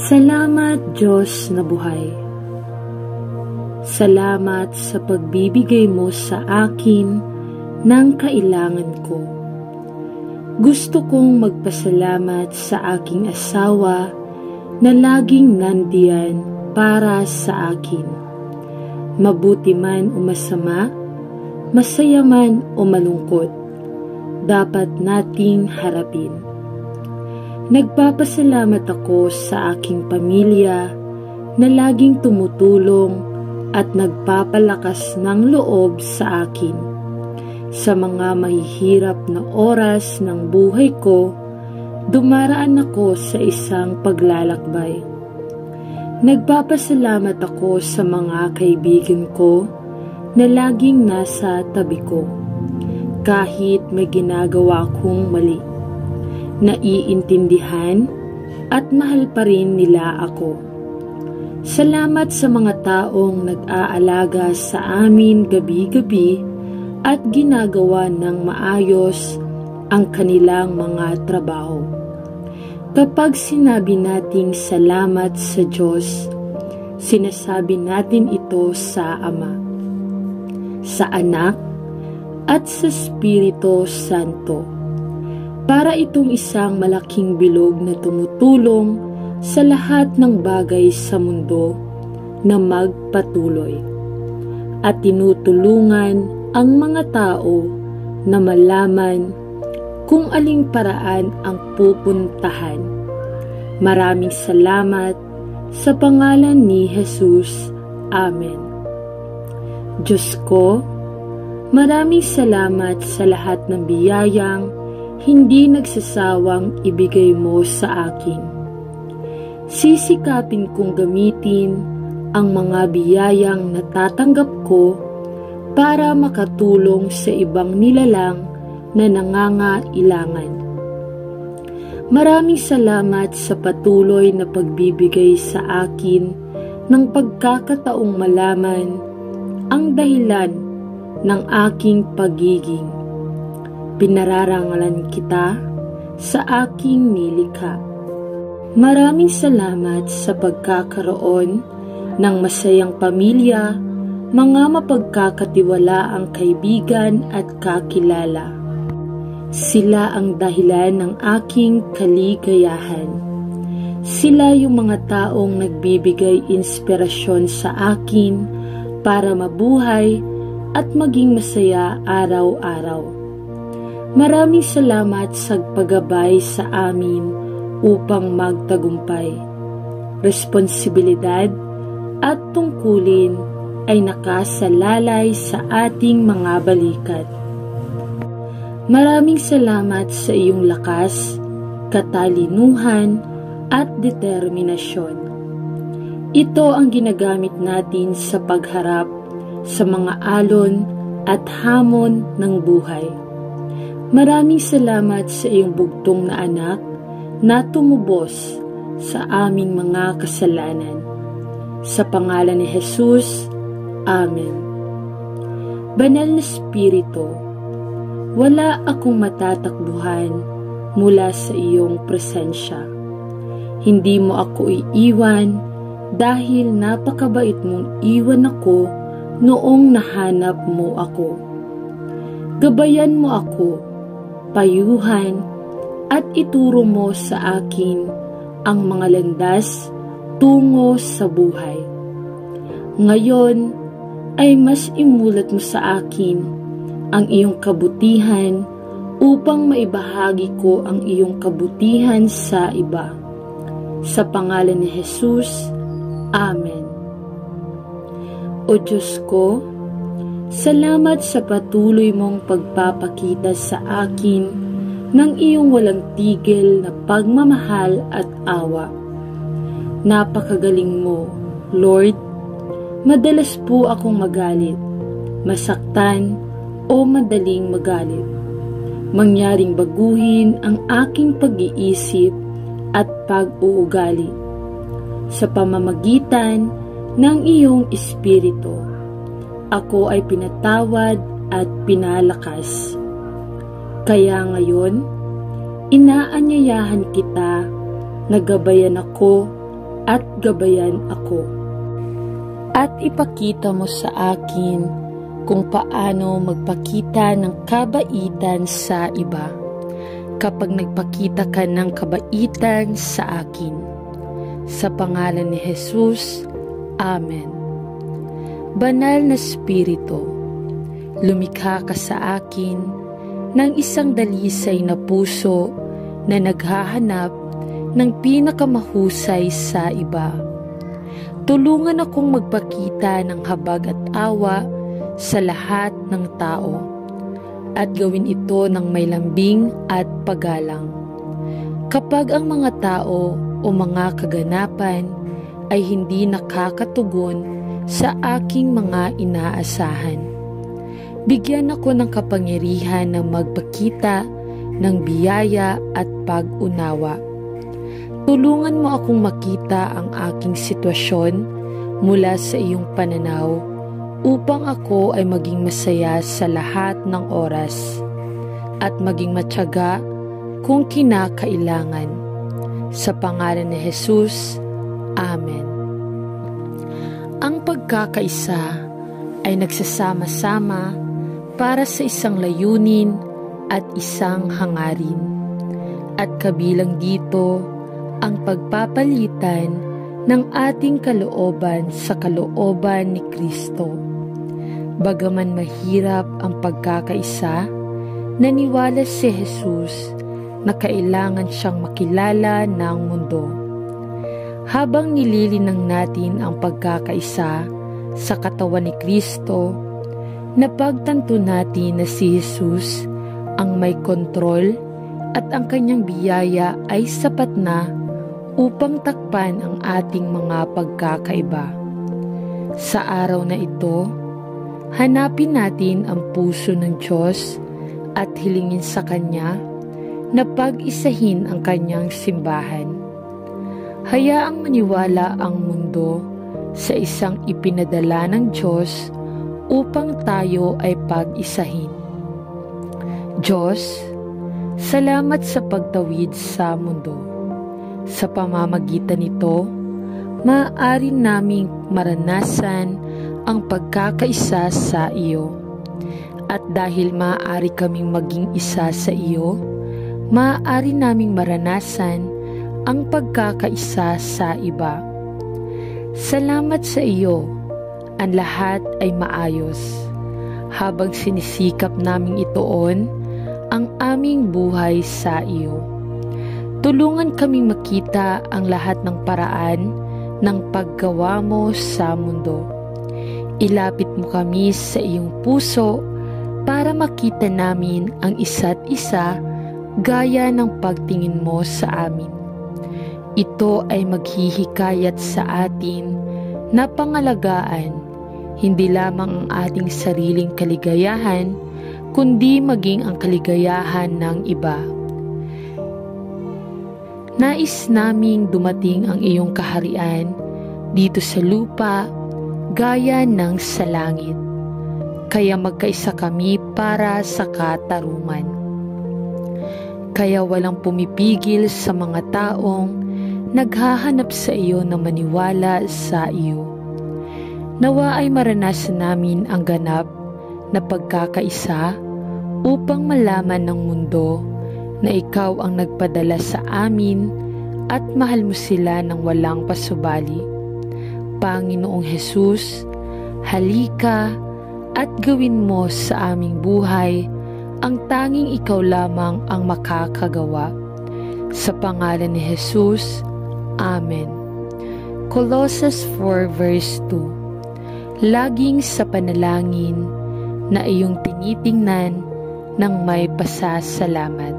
Salamat, Diyos na buhay. Salamat sa pagbibigay mo sa akin ng kailangan ko. Gusto kong magpasalamat sa aking asawa na laging nandiyan para sa akin. Mabuti man o masama, masaya man o malungkot, dapat nating harapin. Nagpapasalamat ako sa aking pamilya na laging tumutulong at nagpapalakas ng loob sa akin. Sa mga mahihirap na oras ng buhay ko, dumaraan ako sa isang paglalakbay. Nagpapasalamat ako sa mga kaibigan ko na laging nasa tabi ko, kahit may ginagawa kong mali. Naiintindihan at mahal pa rin nila ako. Salamat sa mga taong nag-aalaga sa amin gabi-gabi at ginagawa ng maayos ang kanilang mga trabaho. Kapag sinabi nating salamat sa Diyos, sinasabi natin ito sa Ama, sa Anak, at sa Espiritu Santo. Para itong isang malaking bilog na tumutulong sa lahat ng bagay sa mundo na magpatuloy at tinutulungan ang mga tao na malaman kung aling paraan ang pupuntahan. Maraming salamat sa pangalan ni Jesus. Amen. Diyos ko, maraming salamat sa lahat ng biyayang hindi nagsasawang ibigay mo sa akin. Sisikapin kong gamitin ang mga biyayang natatanggap ko para makatulong sa ibang nilalang na nangangailangan. Maraming salamat sa patuloy na pagbibigay sa akin ng pagkakataong malaman ang dahilan ng aking pagiging. Pinararangalan kita sa aking nilikha. Maraming salamat sa pagkakaroon ng masayang pamilya, mga mapagkakatiwalaang kaibigan at kakilala. Sila ang dahilan ng aking kaligayahan. Sila yung mga taong nagbibigay inspirasyon sa akin para mabuhay at maging masaya araw-araw. Maraming salamat sa paggabay sa amin upang magtagumpay. Responsibilidad at tungkulin ay nakasalalay sa ating mga balikat. Maraming salamat sa iyong lakas, katalinuhan at determinasyon. Ito ang ginagamit natin sa pagharap sa mga alon at hamon ng buhay. Maraming salamat sa iyong bugtong na anak na tumubos sa aming mga kasalanan. Sa pangalan ni Jesus, Amen. Banal na Espiritu, wala akong matatakbuhan mula sa iyong presensya. Hindi mo ako iiwan dahil napakabait mong iwan ako noong nahanap mo ako. Gabayan mo ako, payuhan at ituro mo sa akin ang mga landas tungo sa buhay. Ngayon ay mas imulat mo sa akin ang iyong kabutihan upang maibahagi ko ang iyong kabutihan sa iba. Sa pangalan ni Jesus, Amen. O Diyos ko, salamat sa patuloy mong pagpapakita sa akin ng iyong walang tigil na pagmamahal at awa. Napakagaling mo, Lord. Madalas po akong magalit, masaktan o madaling magalit. Mangyaring baguhin ang aking pag-iisip at pag-uugali sa pamamagitan ng iyong Espiritu. Ako ay pinatawad at pinalakas. Kaya ngayon, inaanyayahan kita na gabayan ako at gabayan ako. At ipakita mo sa akin kung paano magpakita ng kabaitan sa iba kapag nagpakita ka ng kabaitan sa akin. Sa pangalan ni Jesus, Amen. Banal na Espiritu, lumikha ka sa akin ng isang dalisay na puso na naghahanap ng pinakamahusay sa iba. Tulungan akong magpakita ng habag at awa sa lahat ng tao at gawin ito ng may lambing at paggalang. Kapag ang mga tao o mga kaganapan ay hindi nakakatugon sa aking mga inaasahan, bigyan ako ng kapangyarihan na magpakita ng biyaya at pag-unawa. Tulungan mo akong makita ang aking sitwasyon mula sa iyong pananaw upang ako ay maging masaya sa lahat ng oras at maging matyaga kung kinakailangan. Sa pangalan ni Jesus, Amen. Ang pagkakaisa ay nagsasama-sama para sa isang layunin at isang hangarin. At kabilang dito ang pagpapalitan ng ating kalooban sa kalooban ni Kristo. Bagaman mahirap ang pagkakaisa, naniwala si Jesus na kailangan siyang makilala ng mundo. Habang nililinang natin ang pagkakaisa sa katawan ni Kristo, napagtanto natin na si Jesus ang may kontrol at ang kanyang biyaya ay sapat na upang takpan ang ating mga pagkakaiba. Sa araw na ito, hanapin natin ang puso ng Diyos at hilingin sa Kanya na pag-isahin ang Kanyang simbahan. Hayaang maniwala ang mundo sa isang ipinadala ng Diyos upang tayo ay pag-isahin. Diyos, salamat sa pagtawid sa mundo. Sa pamamagitan nito, maaari naming maranasan ang pagkakaisa sa iyo. At dahil maaari kaming maging isa sa iyo, maaari naming maranasan ang pagkakaisa sa iba. Salamat sa iyo, ang lahat ay maayos. Habang sinisikap naming ituon ang aming buhay sa iyo. Tulungan kaming makita ang lahat ng paraan ng paggawa mo sa mundo. Ilapit mo kami sa iyong puso para makita namin ang isa't isa gaya ng pagtingin mo sa amin. Ito ay maghihikayat sa atin na pangalagaan hindi lamang ang ating sariling kaligayahan, kundi maging ang kaligayahan ng iba. Nais naming dumating ang iyong kaharian dito sa lupa gaya ng sa langit. Kaya magkaisa kami para sa katarungan. Kaya walang pumipigil sa mga taong naghahanap sa iyo na maniwala sa iyo. Nawa ay maranasan namin ang ganap na pagkakaisa upang malaman ng mundo na ikaw ang nagpadala sa amin at mahal mo sila ng walang pasubali. Panginoong Jesus, halika at gawin mo sa aming buhay ang tanging ikaw lamang ang makakagawa. Sa pangalan ni Jesus, Amen. Colossus 4 verse 2. Laging sa panalangin na iyong tinitingnan ng may pasasalamat.